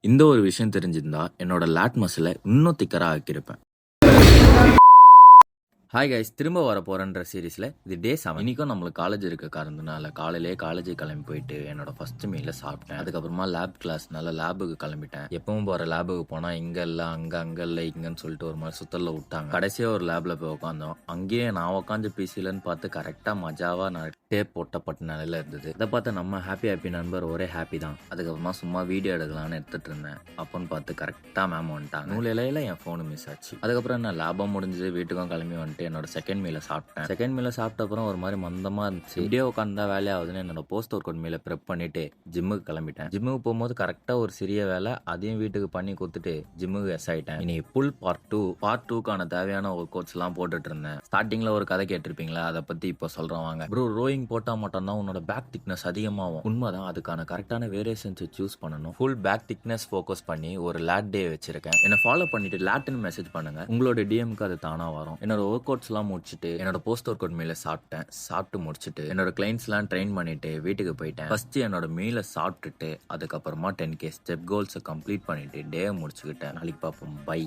இந்த ஒரு விஷயம் தெரிஞ்சிருந்தா என்னோட லேட் மசிலை இன்னும் திக்கரா ஆக்கியிருப்பேன். ஹாய் கைஸ், திரும்ப வர போகிறேன்ற சீரீஸில் இது டே 7. இன்றைக்கும் நம்மளுக்கு காலேஜ் இருக்க காரணத்தினால காலையிலே காலேஜுக்கு கிளம்பி போயிட்டு என்னோட ஃபர்ஸ்ட் மீலை சாப்பிட்டேன். அதுக்கப்புறமா லேப் கிளாஸ்னால லேபுக்கு கிளம்பிட்டேன். எப்பவும் போகிற லேபுக்கு போனால் இங்கே இல்லை அங்கே இல்லை இங்கேன்னு சொல்லிட்டு ஒரு மாதிரி சுத்தலில் விட்டாங்க. கடைசியாக ஒரு லேபில் போய் உட்காந்தோம். அங்கேயே நான் உட்காந்து பிசிலன்னு பார்த்து கரெக்டாக மஜாவாக நான் டேப் போட்டப்பட்ட நிலையில் இருந்தது. இதை பார்த்து நம்ம ஹாப்பி நண்பர் ஒரே ஹாப்பி தான். அதுக்கப்புறமா சும்மா வீடியோ எடுக்கலான்னு எடுத்துகிட்டு இருந்தேன். அப்போன்னு பார்த்து கரெக்டாக மேம் வந்துட்டாங்க. நூலையில என் ஃபோனு மிஸ் ஆச்சு. அதுக்கப்புறம் என்ன லேபம் முடிஞ்சு வீட்டுக்கும் கிளம்பி வந்துட்டு என்னோட செகண்ட் மீலை சாப்பிட்டேன். செகண்ட் மீலை சாப்பிட்ட அப்புறம் ஒரு மாதிரி மந்தமா இருந்துச்சு. இப்படியே உட்காந்து வேலையாகுதுன்னு என்னோட போஸ்ட் ஒர்க் அவுட் மீலை ப்ரெப் பண்ணிட்டு ஜிம்முக்கு கிளம்பிட்டேன். ஜிம்முக்கு போகும்போது கரெக்டா ஒரு சிறிய வேலை அதையும் வீட்டுக்கு பண்ணி கொடுத்துட்டு ஜிம்முக்கு எஸ் ஆயிட்டேன். இனி புல் பார்ட் 2க்கான தேவையான ஒர்க் அவுட்ஸ் எல்லாம் போட்டுட்டு இருந்தேன். ஸ்டார்டிங்ல ஒரு கதை கேட்டிருப்பீங்களா, அதை பத்தி இப்போ சொல்றேன் வாங்க. ப்ரோ, ரோயிங் போட்டா மட்டும் தான் உன்னோட பேக் திக்னஸ் அதிகமாகும். உண்மைதான். அதுக்கான கரெக்டான வேரியேஷன்ஸ் சூஸ் பண்ணணும். ஃபுல் பேக் திக்னஸ் ஃபோக்கஸ் பண்ணி ஒரு லேட் டே வச்சிருக்கேன். என்ன ஃபாலோ பண்ணிட்டு லேட்னு மெசேஜ் பண்ணுங்க. உங்களோட டிஎம்க்கு அது தானா வரும். என்னோட ஒர்க் அவுட்ஸ் எல்லாம் முடிச்சுட்டு என்னோட போஸ்ட் ஒர்க் அவுட் மீலை சாப்பிட்டு முடிச்சுட்டு என்னோட கிளைண்ட்ஸ் எல்லாம் ட்ரெயின் பண்ணிட்டு வீட்டுக்கு போயிட்டேன். ஃபர்ஸ்ட் என்னோட மீலை சாப்பிட்டுட்டு அதுக்கப்புறமா 10K ஸ்டெப் கோல்ஸை கம்ப்ளீட் பண்ணிட்டு டே முடிச்சுக்கிட்டேன். நாளைக்கு பார்ப்போம். பை.